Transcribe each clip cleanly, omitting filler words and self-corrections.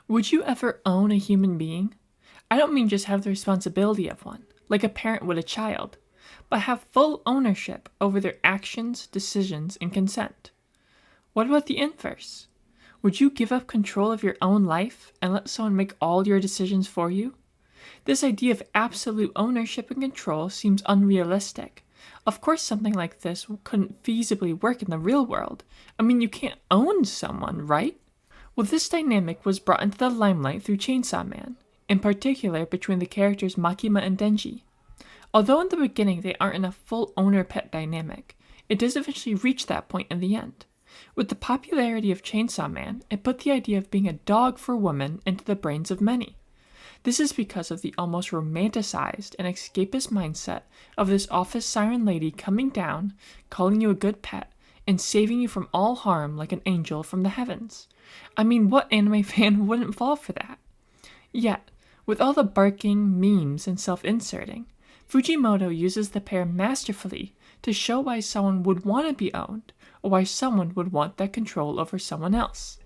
Would you ever own a human being? I don't mean just have the responsibility of one, like a parent would a child, but have full ownership over their actions, decisions, and consent. What about the inverse? Would you give up control of your own life and let someone make all your decisions for you? This idea of absolute ownership and control seems unrealistic. Of course, something like this couldn't feasibly work in the real world. I mean, you can't own someone, right? Well, this dynamic was brought into the limelight through Chainsaw Man, in particular between the characters Makima and Denji. Although in the beginning they aren't in a full owner-pet dynamic, it does eventually reach that point in the end. With the popularity of Chainsaw Man, it put the idea of being a dog for women into the brains of many. This is because of the almost romanticized and escapist mindset of this office siren lady coming down, calling you a good pet, and saving you from all harm like an angel from the heavens. I mean, what anime fan wouldn't fall for that? Yet, with all the barking, memes, and self-inserting, Fujimoto uses the pair masterfully to show why someone would want to be owned, or why someone would want that control over someone else.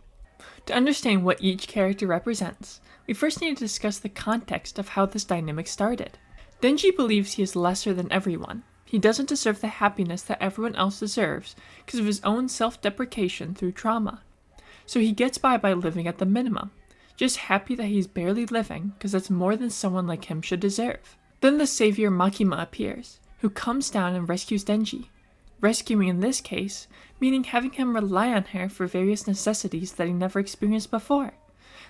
To understand what each character represents, we first need to discuss the context of how this dynamic started. Denji believes he is lesser than everyone. He doesn't deserve the happiness that everyone else deserves because of his own self-deprecation through trauma. So he gets by living at the minimum, just happy that he's barely living because that's more than someone like him should deserve. Then the savior Makima appears, who comes down and rescues Denji. Rescuing in this case, meaning having him rely on her for various necessities that he never experienced before,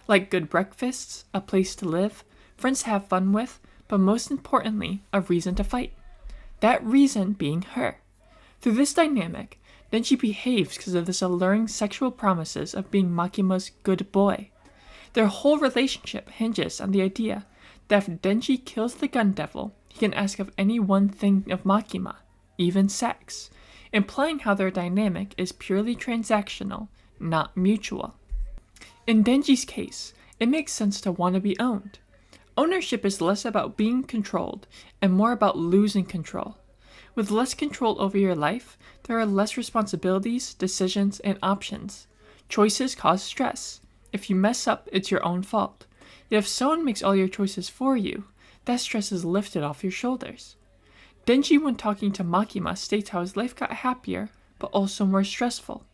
like good breakfasts, a place to live, friends to have fun with, but most importantly, a reason to fight. That reason being her. Through this dynamic, Denji behaves because of this alluring sexual promises of being Makima's good boy. Their whole relationship hinges on the idea that if Denji kills the gun devil, he can ask of any one thing of Makima, even sex, implying how their dynamic is purely transactional, not mutual. In Denji's case, it makes sense to want to be owned. Ownership is less about being controlled and more about losing control. With less control over your life, there are less responsibilities, decisions, and options. Choices cause stress. If you mess up, it's your own fault. Yet if someone makes all your choices for you, that stress is lifted off your shoulders. Denji, when talking to Makima, states how his life got happier, but also more stressful.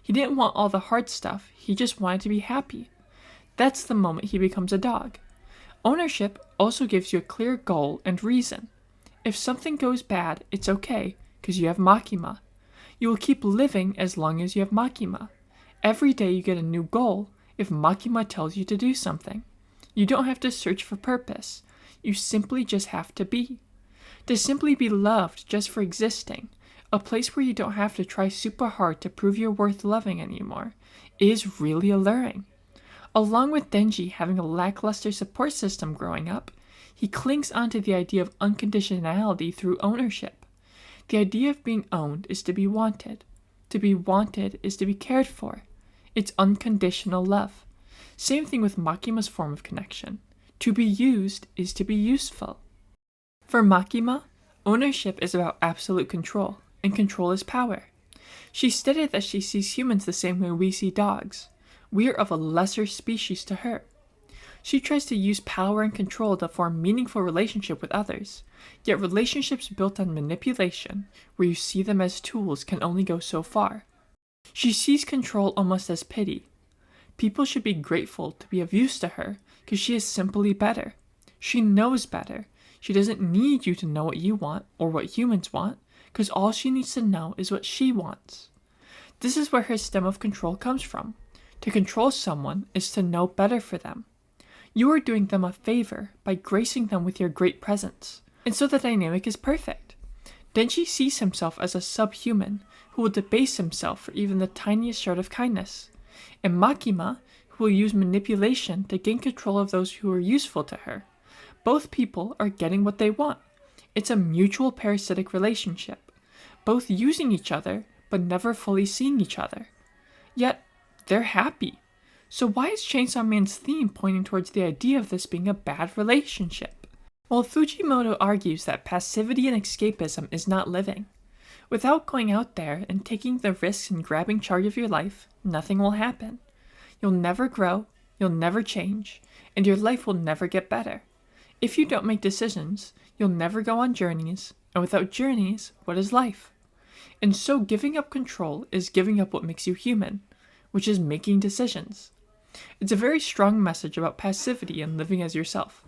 He didn't want all the hard stuff, he just wanted to be happy. That's the moment he becomes a dog. Ownership also gives you a clear goal and reason. If something goes bad, it's okay, because you have Makima. You will keep living as long as you have Makima. Every day you get a new goal if Makima tells you to do something. You don't have to search for purpose. You simply just have to be. To simply be loved just for existing, a place where you don't have to try super hard to prove you're worth loving anymore, is really alluring. Along with Denji having a lackluster support system growing up, he clings onto the idea of unconditionality through ownership. The idea of being owned is to be wanted. To be wanted is to be cared for. It's unconditional love. Same thing with Makima's form of connection. To be used is to be useful. For Makima, ownership is about absolute control, and control is power. She stated that she sees humans the same way we see dogs. We are of a lesser species to her. She tries to use power and control to form meaningful relationship with others, yet relationships built on manipulation, where you see them as tools, can only go so far. She sees control almost as pity. People should be grateful to be of use to her, because she is simply better. She knows better. She doesn't need you to know what you want, or what humans want, because all she needs to know is what she wants. This is where her stem of control comes from. To control someone is to know better for them. You are doing them a favor by gracing them with your great presence, and so the dynamic is perfect. Denji sees himself as a subhuman who will debase himself for even the tiniest shred of kindness, and Makima, who will use manipulation to gain control of those who are useful to her. Both people are getting what they want. It's a mutual parasitic relationship, both using each other but never fully seeing each other. Yet, they're happy. So why is Chainsaw Man's theme pointing towards the idea of this being a bad relationship? Well, Fujimoto argues that passivity and escapism is not living. Without going out there and taking the risks and grabbing charge of your life, nothing will happen. You'll never grow, you'll never change, and your life will never get better. If you don't make decisions, you'll never go on journeys, and without journeys, what is life? And so giving up control is giving up what makes you human, which is making decisions. It's a very strong message about passivity and living as yourself.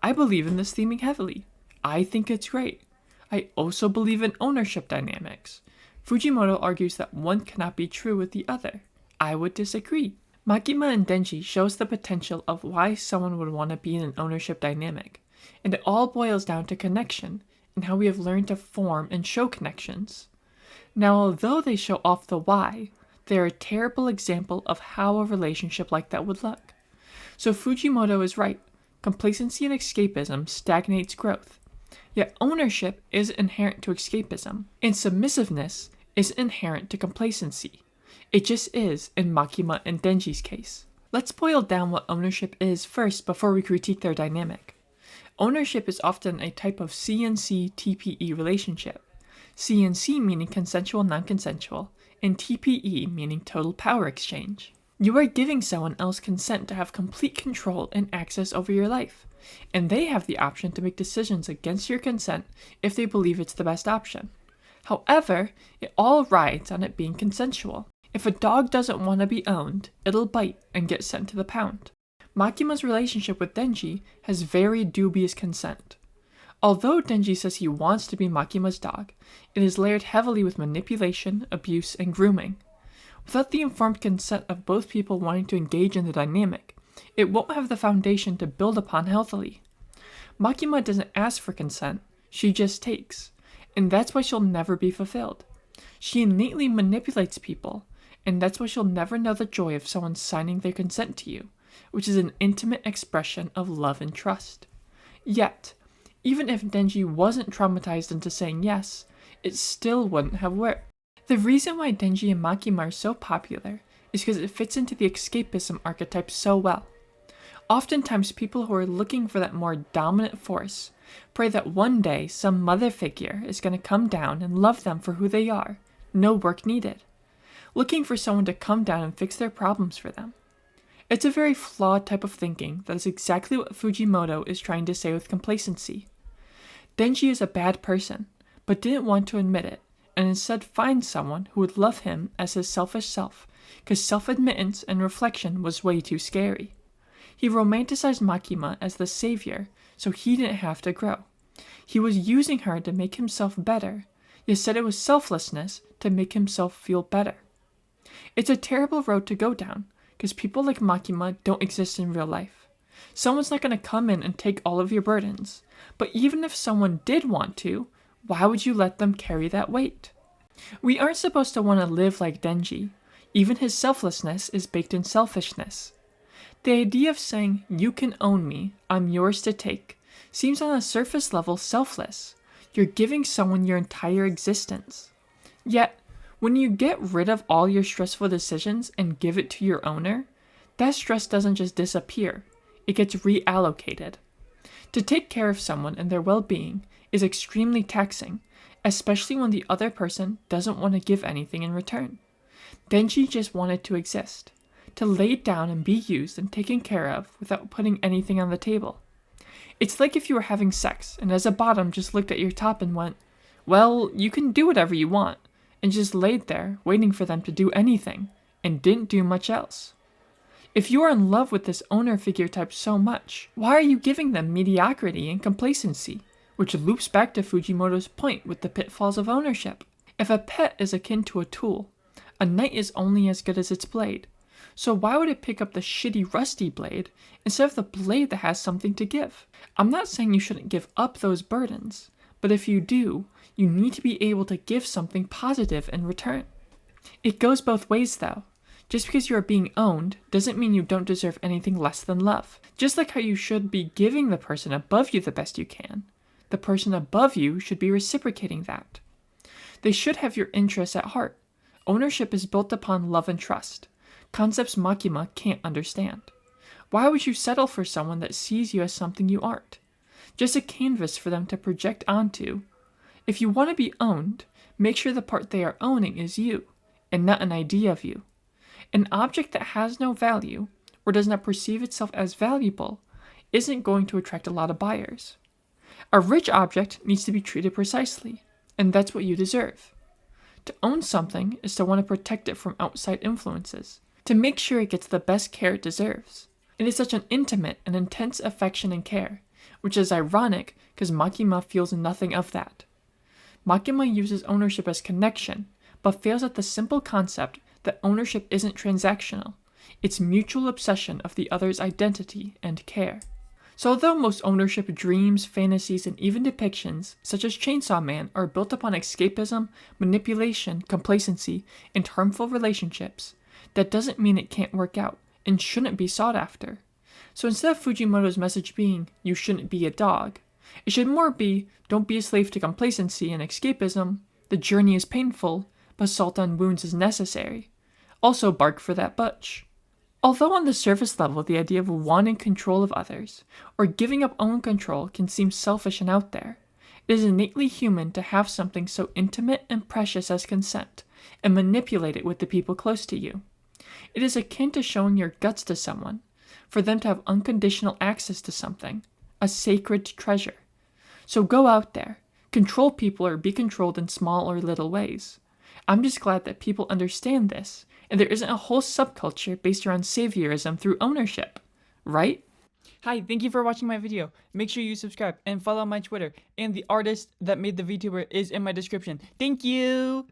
I believe in this theming heavily. I think it's great. I also believe in ownership dynamics. Fujimoto argues that one cannot be true with the other. I would disagree. Makima and Denji shows the potential of why someone would want to be in an ownership dynamic, and it all boils down to connection and how we have learned to form and show connections. Now, although they show off the why, they are a terrible example of how a relationship like that would look. So Fujimoto is right. Complacency and escapism stagnates growth. Yet ownership is inherent to escapism, and submissiveness is inherent to complacency. It just is in Makima and Denji's case. Let's boil down what ownership is first before we critique their dynamic. Ownership is often a type of CNC TPE relationship. CNC meaning consensual non-consensual, and TPE meaning total power exchange. You are giving someone else consent to have complete control and access over your life, and they have the option to make decisions against your consent if they believe it's the best option. However, it all rides on it being consensual. If a dog doesn't want to be owned, it'll bite and get sent to the pound. Makima's relationship with Denji has very dubious consent. Although Denji says he wants to be Makima's dog, it is layered heavily with manipulation, abuse, and grooming. Without the informed consent of both people wanting to engage in the dynamic, it won't have the foundation to build upon healthily. Makima doesn't ask for consent, she just takes, and that's why she'll never be fulfilled. She innately manipulates people, and that's why she'll never know the joy of someone signing their consent to you, which is an intimate expression of love and trust. Yet, even if Denji wasn't traumatized into saying yes, it still wouldn't have worked. The reason why Denji and Makima are so popular is because it fits into the escapism archetype so well. Oftentimes people who are looking for that more dominant force pray that one day some mother figure is going to come down and love them for who they are, no work needed. Looking for someone to come down and fix their problems for them. It's a very flawed type of thinking that is exactly what Fujimoto is trying to say with complacency. Denji is a bad person, but didn't want to admit it, and instead find someone who would love him as his selfish self, because self-admittance and reflection was way too scary. He romanticized Makima as the savior, so he didn't have to grow. He was using her to make himself better, yet said it was selflessness to make himself feel better. It's a terrible road to go down, because people like Makima don't exist in real life. Someone's not going to come in and take all of your burdens, but even if someone did want to, why would you let them carry that weight? We aren't supposed to want to live like Denji. Even his selflessness is baked in selfishness. The idea of saying, you can own me, I'm yours to take, seems on a surface level selfless. You're giving someone your entire existence. Yet, when you get rid of all your stressful decisions and give it to your owner, that stress doesn't just disappear, it gets reallocated. To take care of someone and their well-being is extremely taxing, especially when the other person doesn't want to give anything in return. Denji just wanted to exist, to lay down and be used and taken care of without putting anything on the table. It's like if you were having sex and as a bottom just looked at your top and went, well, you can do whatever you want, and just laid there waiting for them to do anything and didn't do much else. If you are in love with this owner figure type so much, why are you giving them mediocrity and complacency, which loops back to Fujimoto's point with the pitfalls of ownership? If a pet is akin to a tool, a knight is only as good as its blade, so why would it pick up the shitty rusty blade instead of the blade that has something to give? I'm not saying you shouldn't give up those burdens, but if you do, you need to be able to give something positive in return. It goes both ways though. Just because you are being owned doesn't mean you don't deserve anything less than love. Just like how you should be giving the person above you the best you can, the person above you should be reciprocating that. They should have your interests at heart. Ownership is built upon love and trust, concepts Makima can't understand. Why would you settle for someone that sees you as something you aren't? Just a canvas for them to project onto. If you want to be owned, make sure the part they are owning is you, and not an idea of you. An object that has no value, or does not perceive itself as valuable isn't going to attract a lot of buyers. A rich object needs to be treated precisely, and that's what you deserve. To own something is to want to protect it from outside influences, to make sure it gets the best care it deserves. It is such an intimate and intense affection and care, which is ironic because Makima feels nothing of that. Makima uses ownership as connection, but fails at the simple concept that ownership isn't transactional. It's mutual obsession of the other's identity and care. So although most ownership dreams, fantasies, and even depictions, such as Chainsaw Man, are built upon escapism, manipulation, complacency, and harmful relationships, that doesn't mean it can't work out and shouldn't be sought after. So instead of Fujimoto's message being, you shouldn't be a dog, it should more be, don't be a slave to complacency and escapism, the journey is painful, but salt on wounds is necessary. Also bark for that butch. Although on the surface level the idea of wanting control of others, or giving up own control can seem selfish and out there, it is innately human to have something so intimate and precious as consent, and manipulate it with the people close to you. It is akin to showing your guts to someone, for them to have unconditional access to something, a sacred treasure. So go out there, control people or be controlled in small or little ways. I'm just glad that people understand this, and there isn't a whole subculture based around saviourism through ownership, right? Hi, thank you for watching my video. Make sure you subscribe and follow my Twitter, and the artist that made the VTuber is in my description. Thank you!